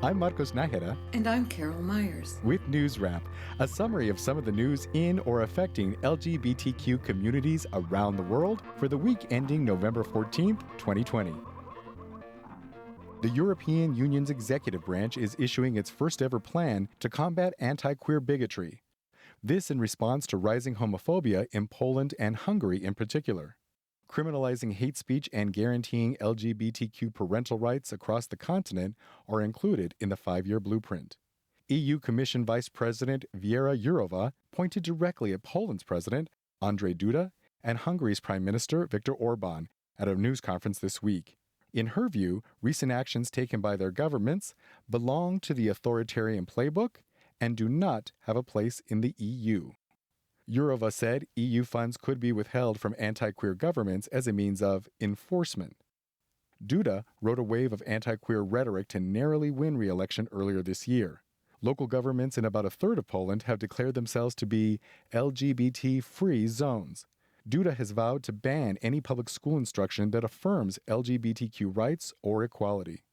I'm Marcos Nájera. And I'm Carol Myers. With NewsWrap, a summary of some of the news in or affecting LGBTQ communities around the world for the week ending November 14th, 2020. The European Union's executive branch is issuing its first ever plan to combat anti-queer bigotry. This in response to rising homophobia in Poland and Hungary in particular. Criminalizing hate speech and guaranteeing LGBTQ parental rights across the continent are included in the 5-year blueprint. EU Commission Vice President Věra Jourová pointed directly at Poland's President, Andrzej Duda, and Hungary's Prime Minister, Viktor Orbán, at a news conference this week. In her view, recent actions taken by their governments belong to the authoritarian playbook and do not have a place in the EU. Jourová said EU funds could be withheld from anti-queer governments as a means of enforcement. Duda rode a wave of anti-queer rhetoric to narrowly win re-election earlier this year. Local governments in about a third of Poland have declared themselves to be LGBT-free zones. Duda has vowed to ban any public school instruction that affirms LGBTQ rights or equality.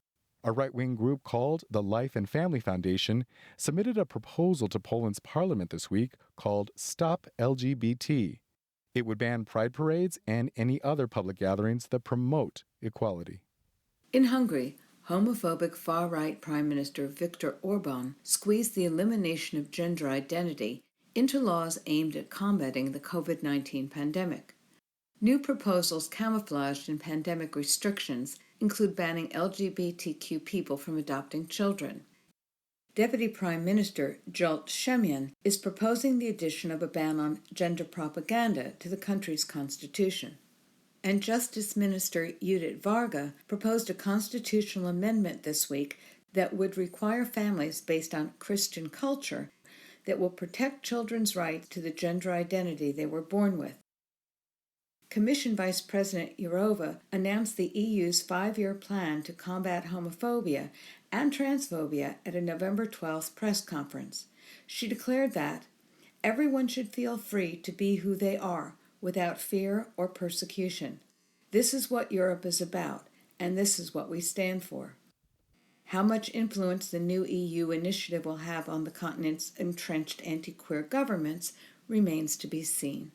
A right-wing group called the Life and Family Foundation submitted a proposal to Poland's parliament this week called Stop LGBT. It would ban pride parades and any other public gatherings that promote equality. In Hungary, homophobic far-right Prime Minister Viktor Orbán squeezed the elimination of gender identity into laws aimed at combating the COVID-19 pandemic. New proposals camouflaged in pandemic restrictions include banning LGBTQ people from adopting children. Deputy Prime Minister Zsolt Semyon is proposing the addition of a ban on gender propaganda to the country's constitution. And Justice Minister Judith Varga proposed a constitutional amendment this week that would require families based on Christian culture that will protect children's right to the gender identity they were born with. Commission Vice President Jourová announced the EU's 5-year plan to combat homophobia and transphobia at a November 12th press conference. She declared that everyone should feel free to be who they are without fear or persecution. This is what Europe is about, and this is what we stand for. How much influence the new EU initiative will have on the continent's entrenched anti-queer governments remains to be seen.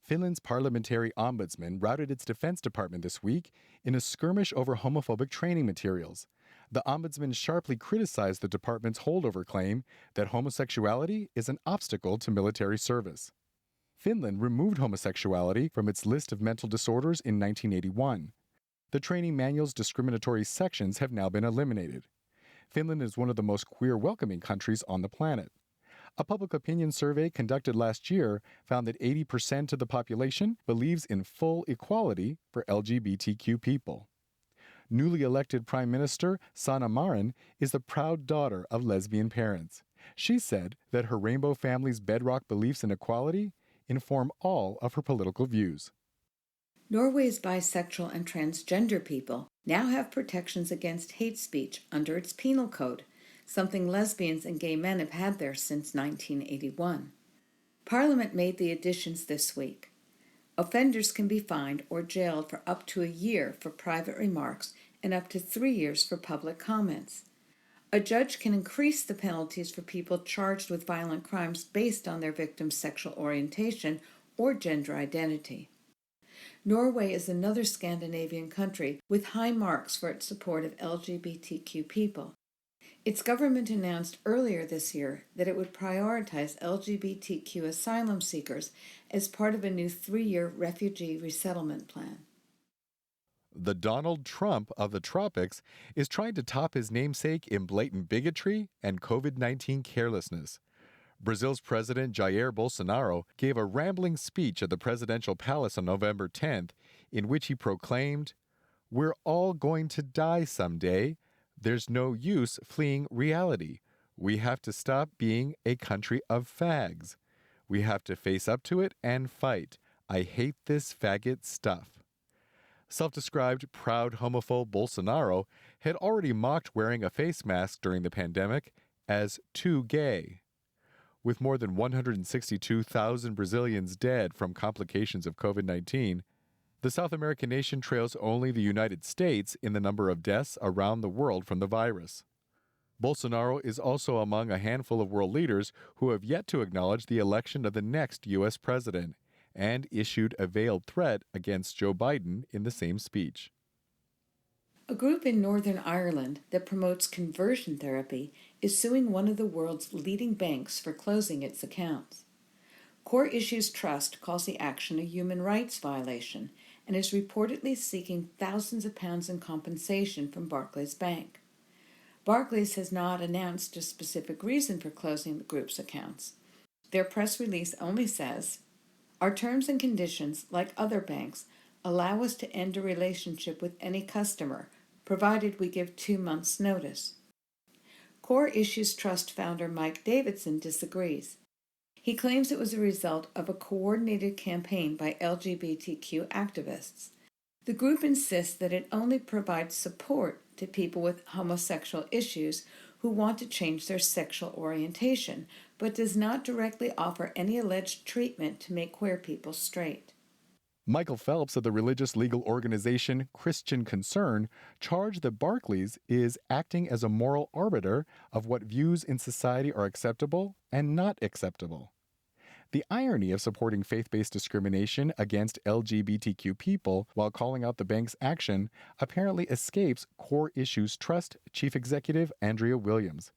Finland's parliamentary ombudsman routed its defense department this week in a skirmish over homophobic training materials. The ombudsman sharply criticized the department's holdover claim that homosexuality is an obstacle to military service. Finland removed homosexuality from its list of mental disorders in 1981. The training manual's discriminatory sections have now been eliminated. Finland is one of the most queer-welcoming countries on the planet. A public opinion survey conducted last year found that 80% of the population believes in full equality for LGBTQ people. Newly elected Prime Minister Sanna Marin is the proud daughter of lesbian parents. She said that her rainbow family's bedrock beliefs in equality inform all of her political views. Norway's bisexual and transgender people now have protections against hate speech under its penal code, something lesbians and gay men have had there since 1981. Parliament made the additions this week. Offenders can be fined or jailed for up to a year for private remarks and up to 3 years for public comments. A judge can increase the penalties for people charged with violent crimes based on their victim's sexual orientation or gender identity. Norway is another Scandinavian country with high marks for its support of LGBTQ people. Its government announced earlier this year that it would prioritize LGBTQ asylum seekers as part of a new 3-year refugee resettlement plan. The Donald Trump of the tropics is trying to top his namesake in blatant bigotry and COVID-19 carelessness. Brazil's President Jair Bolsonaro gave a rambling speech at the presidential palace on November 10th in which he proclaimed, "We're all going to die someday. There's no use fleeing reality. We have to stop being a country of fags. We have to face up to it and fight. I hate this faggot stuff." Self-described proud homophobe Bolsonaro had already mocked wearing a face mask during the pandemic as too gay. With more than 162,000 Brazilians dead from complications of COVID-19, the South American nation trails only the United States in the number of deaths around the world from the virus. Bolsonaro is also among a handful of world leaders who have yet to acknowledge the election of the next U.S. president and issued a veiled threat against Joe Biden in the same speech. A group in Northern Ireland that promotes conversion therapy is suing one of the world's leading banks for closing its accounts. Core Issues Trust calls the action a human rights violation and is reportedly seeking thousands of pounds in compensation from Barclays Bank. Barclays has not announced a specific reason for closing the group's accounts. Their press release only says, "Our terms and conditions, like other banks, allow us to end a relationship with any customer, provided we give 2 months' notice." Core Issues Trust founder Mike Davidson disagrees. He claims it was a result of a coordinated campaign by LGBTQ activists. The group insists that it only provides support to people with homosexual issues who want to change their sexual orientation, but does not directly offer any alleged treatment to make queer people straight. Michael Phelps of the religious legal organization Christian Concern charged that Barclays is acting as a moral arbiter of what views in society are acceptable and not acceptable. The irony of supporting faith-based discrimination against LGBTQ people while calling out the bank's action apparently escapes Core Issues Trust Chief Executive Andrea Williams.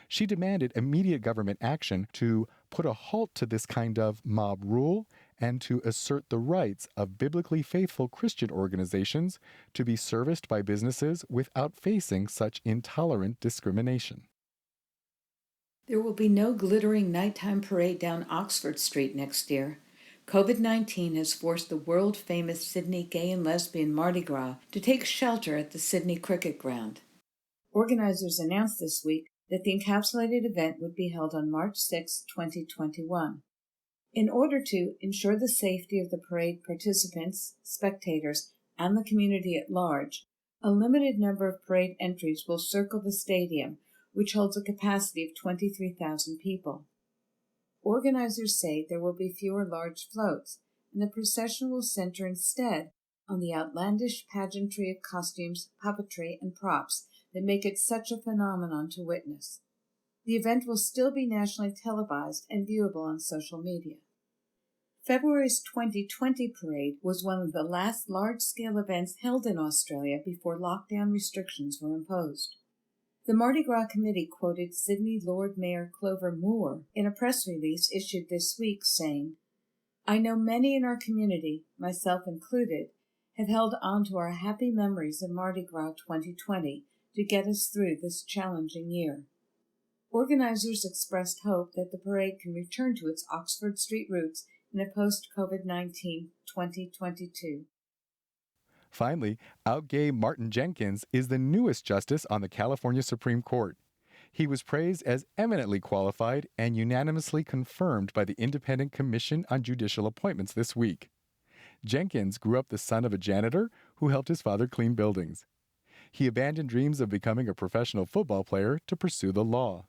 She demanded immediate government action to put a halt to this kind of mob rule and to assert the rights of biblically faithful Christian organizations to be serviced by businesses without facing such intolerant discrimination. There will be no glittering nighttime parade down Oxford Street next year. COVID-19 has forced the world-famous Sydney gay and lesbian Mardi Gras to take shelter at the Sydney Cricket Ground. Organizers announced this week that the encapsulated event would be held on March 6, 2021. In order to ensure the safety of the parade participants, spectators, and the community at large, a limited number of parade entries will circle the stadium, which holds a capacity of 23,000 people. Organizers say there will be fewer large floats, and the procession will center instead on the outlandish pageantry of costumes, puppetry, and props that make it such a phenomenon to witness. The event will still be nationally televised and viewable on social media. February's 2020 parade was one of the last large-scale events held in Australia before lockdown restrictions were imposed. The Mardi Gras Committee quoted Sydney Lord Mayor Clover Moore in a press release issued this week saying, "I know many in our community, myself included, have held on to our happy memories of Mardi Gras 2020 to get us through this challenging year." Organizers expressed hope that the parade can return to its Oxford Street roots in a post-COVID-19 2022. Finally, out-gay Martin Jenkins is the newest justice on the California Supreme Court. He was praised as eminently qualified and unanimously confirmed by the Independent Commission on Judicial Appointments this week. Jenkins grew up the son of a janitor who helped his father clean buildings. He abandoned dreams of becoming a professional football player to pursue the law.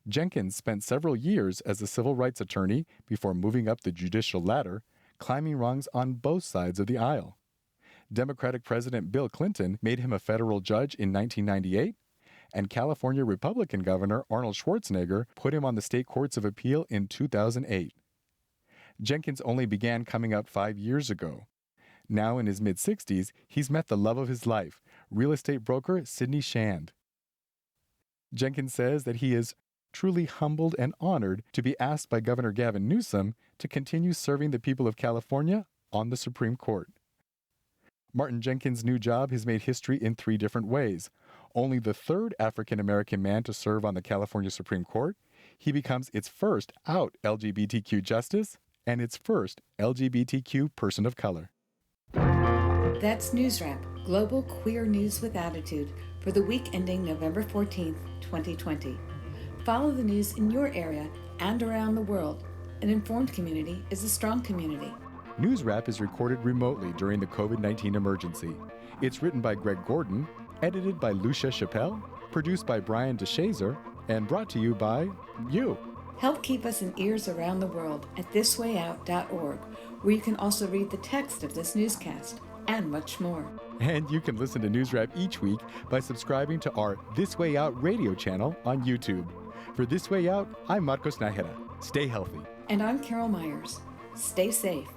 Jenkins spent several years as a civil rights attorney before moving up the judicial ladder, climbing rungs on both sides of the aisle. Democratic President Bill Clinton made him a federal judge in 1998, and California Republican Governor Arnold Schwarzenegger put him on the state courts of appeal in 2008. Jenkins only began coming up 5 years ago. Now in his mid-60s, he's met the love of his life, real estate broker Sidney Shand. Jenkins says that he is truly humbled and honored to be asked by Governor Gavin Newsom to continue serving the people of California on the Supreme Court. Martin Jenkins' new job has made history in 3 different ways. Only the 3rd African-American man to serve on the California Supreme Court, he becomes its first out LGBTQ justice and its first LGBTQ person of color. That's NewsWrap, global queer news with attitude, for the week ending November 14th, 2020. Follow the news in your area and around the world. An informed community is a strong community. NewsWrap is recorded remotely during the COVID-19 emergency. It's written by Greg Gordon, edited by Lucia Chappelle, produced by Brian DeShazer, and brought to you by you. Help keep us in ears around the world at thiswayout.org, where you can also read the text of this newscast and much more. And you can listen to NewsWrap each week by subscribing to our This Way Out radio channel on YouTube. For This Way Out, I'm Marcos Nájera. Stay healthy. And I'm Carol Myers. Stay safe.